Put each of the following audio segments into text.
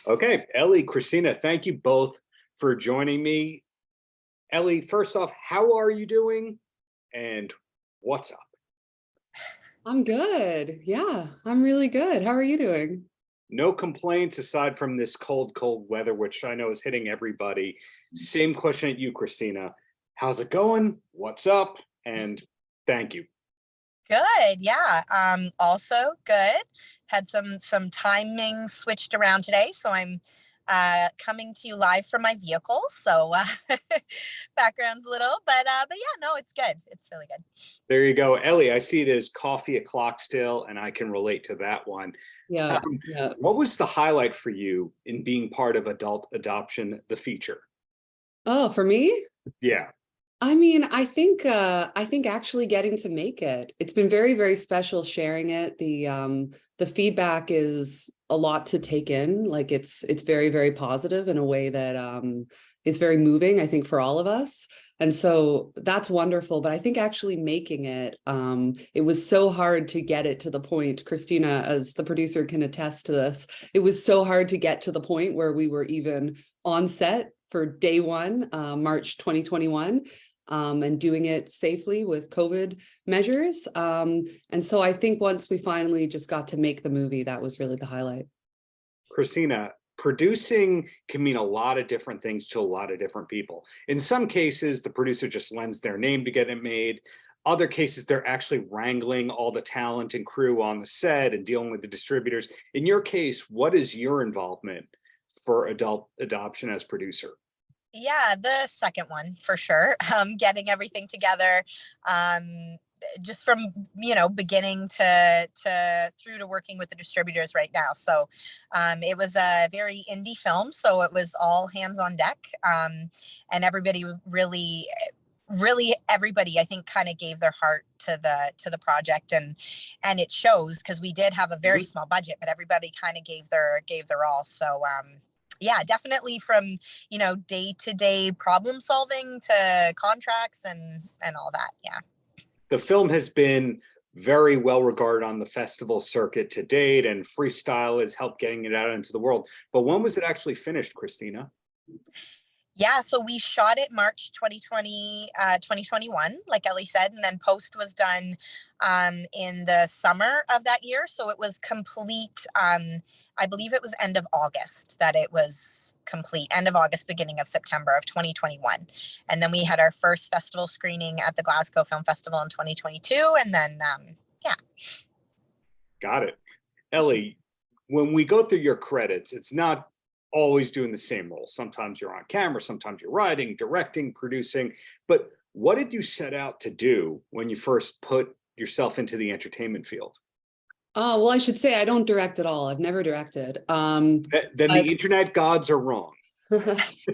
Okay, Ellie, Christina, thank you both for joining me. Ellie, first off, how are you doing? And what's up? I'm good. Yeah, I'm really good. How are you doing? No complaints aside from this cold weather, which I know is hitting everybody. Same question at you, Christina. How's it going? What's up? And thank you. Good, yeah. Also good. Had some timing switched around today, so I'm coming to you live from my vehicle. So background's a little, but yeah, no, it's good. It's really good. There you go. Ellie, I see it as coffee o'clock still, and I can relate to that one. Yeah, yeah. What was the highlight for you in being part of Adult Adoption, the feature? Oh, for me? Yeah. I mean, I think actually getting to make it. It's been very, very special sharing it. The feedback is a lot to take in. Like it's very, very positive in a way that is very moving, I think, for all of us. And so that's wonderful. But I think actually making it, it was so hard to get it to the point. Christina, as the producer, can attest to this. It was so hard to get to the point where we were even on set for day one, March 2021. And doing it safely with COVID measures. And so I think once we finally just got to make the movie, that was really the highlight. Christina, producing can mean a lot of different things to a lot of different people. In some cases, the producer just lends their name to get it made. Other cases, they're actually wrangling all the talent and crew on the set and dealing with the distributors. In your case, what is your involvement for Adult Adoption as producer? Yeah, the second one for sure. Getting everything together, um, just from beginning to through to working with the distributors right now. So it was a very indie film, so it was all hands on deck, and everybody really everybody I think kind of gave their heart to the project, and it shows because we did have a very small budget, but everybody kind of gave their all. So yeah, definitely from day-to-day problem solving to contracts and all that. Yeah. The film has been very well regarded on the festival circuit to date, and Freestyle has helped getting it out into the world. But when was it actually finished, Christina? Yeah, so we shot it March 2020, 2021, like Ellie said, and then post was done in the summer of that year. So it was complete, I believe it was end of August that it was complete, end of August, beginning of September of 2021. And then we had our first festival screening at the Glasgow Film Festival in 2022. And then, yeah. Got it. Ellie, when we go through your credits, it's not always doing the same role. Sometimes you're on camera, sometimes you're writing, directing, producing. But what did you set out to do when you first put yourself into the entertainment field? Well, I should say I don't direct at all. I've never directed. Then the internet gods are wrong.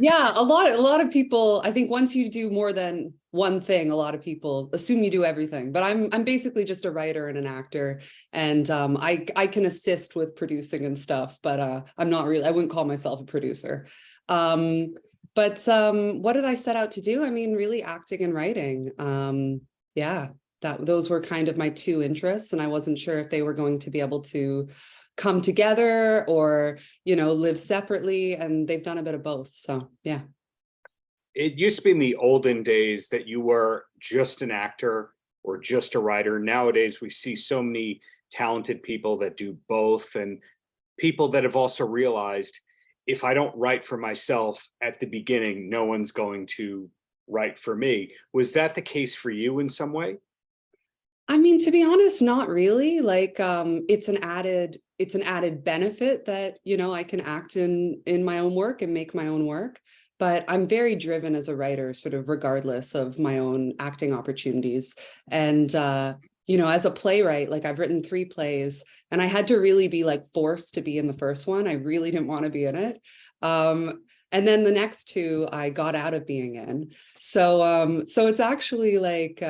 Yeah, a lot of people, I think once you do more than one thing, a lot of people assume you do everything. But I'm basically just a writer and an actor, and I can assist with producing and stuff, but I'm not really, I wouldn't call myself a producer. But what did I set out to do? I mean, really acting and writing. Yeah, those were kind of my two interests, and I wasn't sure if they were going to be able to come together or live separately, and they've done a bit of both. So yeah. It used to be in the olden days that you were just an actor or just a writer. Nowadays we see so many talented people that do both, and people that have also realized, if I don't write for myself at the beginning, no one's going to write for me. Was that the case for you in some way? I mean, to be honest, not really. Like, it's an added benefit that, I can act in my own work and make my own work. But I'm very driven as a writer, sort of regardless of my own acting opportunities. And, as a playwright, like I've written 3 plays, and I had to really be like forced to be in the first one. I really didn't want to be in it. And then the next 2 I got out of being in. So it's actually like,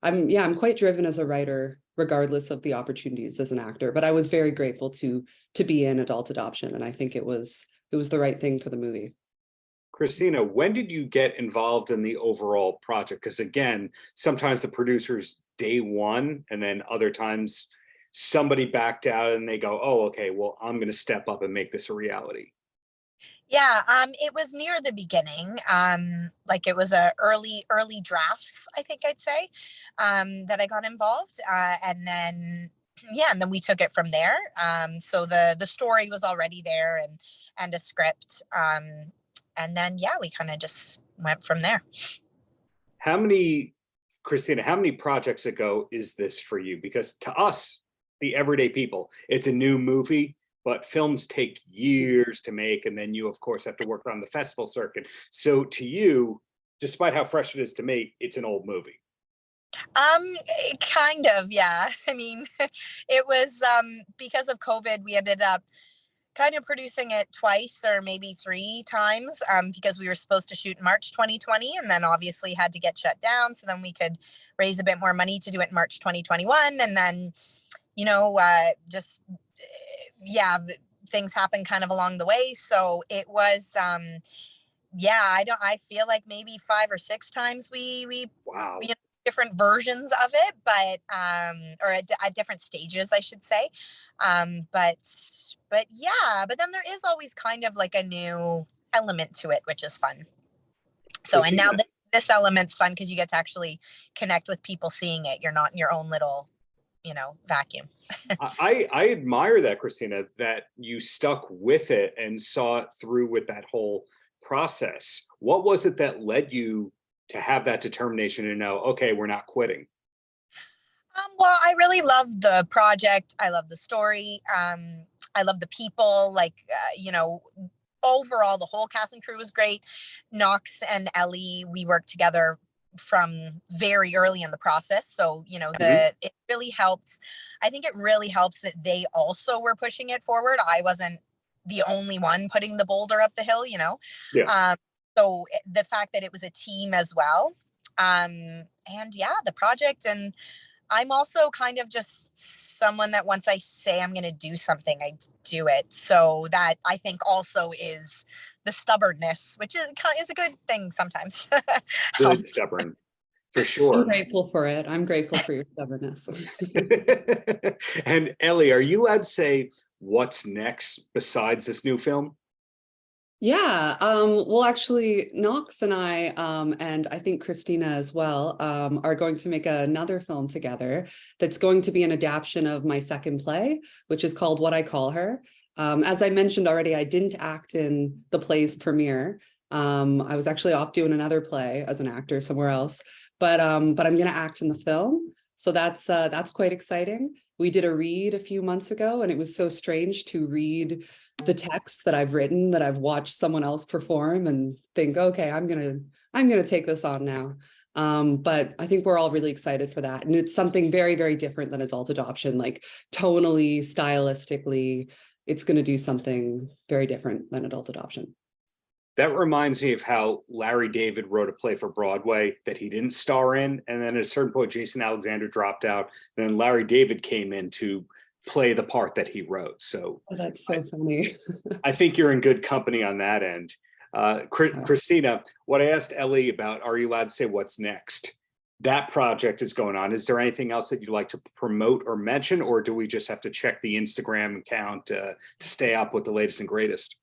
I'm quite driven as a writer, regardless of the opportunities as an actor. But I was very grateful to be in Adult Adoption, and I think it was the right thing for the movie. Christina, when did you get involved in the overall project? Because again, sometimes the producers day one, and then other times somebody backed out and they go, oh, okay, well, I'm going to step up and make this a reality. Yeah, it was near the beginning. Like it was a early drafts, I think I'd say, that I got involved. And then yeah, and then we took it from there. So the story was already there and a script. And then yeah, we kind of just went from there. How many, Christina, how many projects ago is this for you? Because to us, the everyday people, it's a new movie, but films take years to make. And then you, of course, have to work on the festival circuit. So to you, despite how fresh it is to me, it's an old movie. Kind of, yeah. I mean, it was because of COVID, we ended up kind of producing it twice or maybe three times because we were supposed to shoot in March 2020 and then obviously had to get shut down. So then we could raise a bit more money to do it in March 2021. And then, just, yeah, things happened kind of along the way. So it was, I feel like maybe 5 or 6 times we Wow. Different versions of it, but or at different stages, I should say. But yeah, but then there is always kind of like a new element to it, which is fun. So, and now this element's fun because you get to actually connect with people seeing it. You're not in your own little, vacuum. I admire that, Christina, that you stuck with it and saw it through with that whole process. What was it that led you to have that determination and know, okay, we're not quitting? Well, I really love the project. I love the story. I love the people. Like, overall, the whole cast and crew was great. Knox and Ellie, we worked together from very early in the process. So, it really helps. I think it really helps that they also were pushing it forward. I wasn't the only one putting the boulder up the hill, Yeah. So the fact that it was a team as well. And yeah, the project. And I'm also kind of just someone that once I say I'm going to do something, I do it. So that I think also is the stubbornness, which is a good thing sometimes. Good stubborn, for I'm sure. grateful for it. I'm grateful for your stubbornness. And Ellie, are you allowed to say what's next besides this new film? Yeah, well, actually, Knox and I think Christina as well, are going to make another film together that's going to be an adaptation of my second play, which is called What I Call Her. As I mentioned already, I didn't act in the play's premiere. I was actually off doing another play as an actor somewhere else, but I'm going to act in the film. So that's quite exciting. We did a read a few months ago, and it was so strange to read the text that I've written, that I've watched someone else perform and think, okay, I'm gonna take this on now. But I think we're all really excited for that. And it's something very, very different than adult adoption, like tonally, stylistically, it's gonna do something very different than adult adoption. That reminds me of how Larry David wrote a play for Broadway that he didn't star in. And then at a certain point, Jason Alexander dropped out. Then Larry David came in to play the part that he wrote. So that's so funny. I think you're in good company on that end. Christina, what I asked Ellie about, are you allowed to say what's next? That project is going on. Is there anything else that you'd like to promote or mention, or do we just have to check the Instagram account to stay up with the latest and greatest?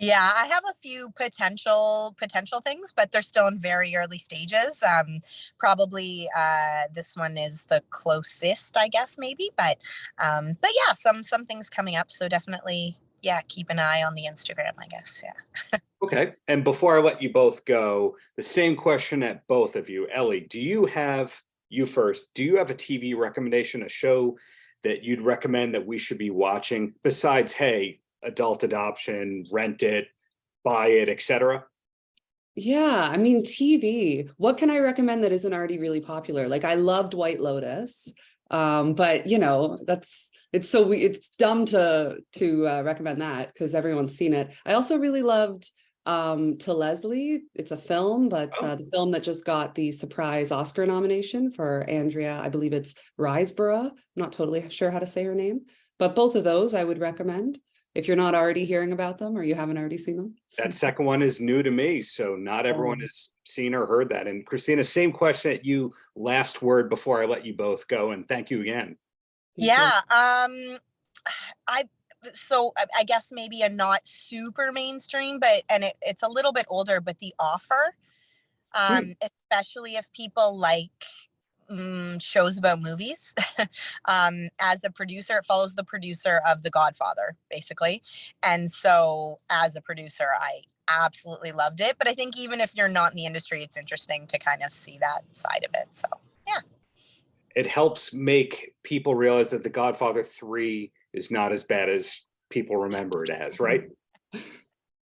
Yeah, I have a few potential things, but they're still in very early stages. Probably this one is the closest, I guess, maybe. But yeah, some things coming up. So definitely, yeah, keep an eye on the Instagram, I guess. Yeah. Okay. And before I let you both go, the same question at both of you. Ellie, do you have a TV recommendation, a show that you'd recommend that we should be watching besides, hey, adult adoption, rent it, buy it, etc.? Yeah, I mean, TV, what can I recommend that isn't already really popular? Like, I loved White Lotus, but it's dumb to recommend that because everyone's seen it. I also really loved To Leslie. It's a film, but the film that just got the surprise Oscar nomination for Andrea, I believe it's Riseborough. I'm not totally sure how to say her name, but both of those I would recommend if you're not already hearing about them or you haven't already seen them. That second one is new to me, so not everyone has seen or heard that. And Christina, same question at you, last word before I let you both go, and thank you again. Yeah, so I guess maybe a not super mainstream, but it's a little bit older, but The Offer, especially if people like shows about movies. As a producer, it follows the producer of The Godfather, basically. And so as a producer, I absolutely loved it. But I think even if you're not in the industry, it's interesting to kind of see that side of it. So, yeah. It helps make people realize that The Godfather 3 is not as bad as people remember it as, right?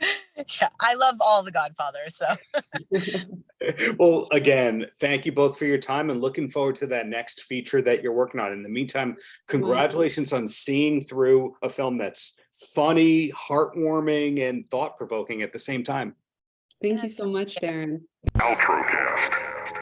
Yeah, I love all the Godfathers. So, well, again, thank you both for your time and looking forward to that next feature that you're working on. In the meantime, congratulations on seeing through a film that's funny, heartwarming, and thought-provoking at the same time. Thank you so much, Darren. Paltrocast.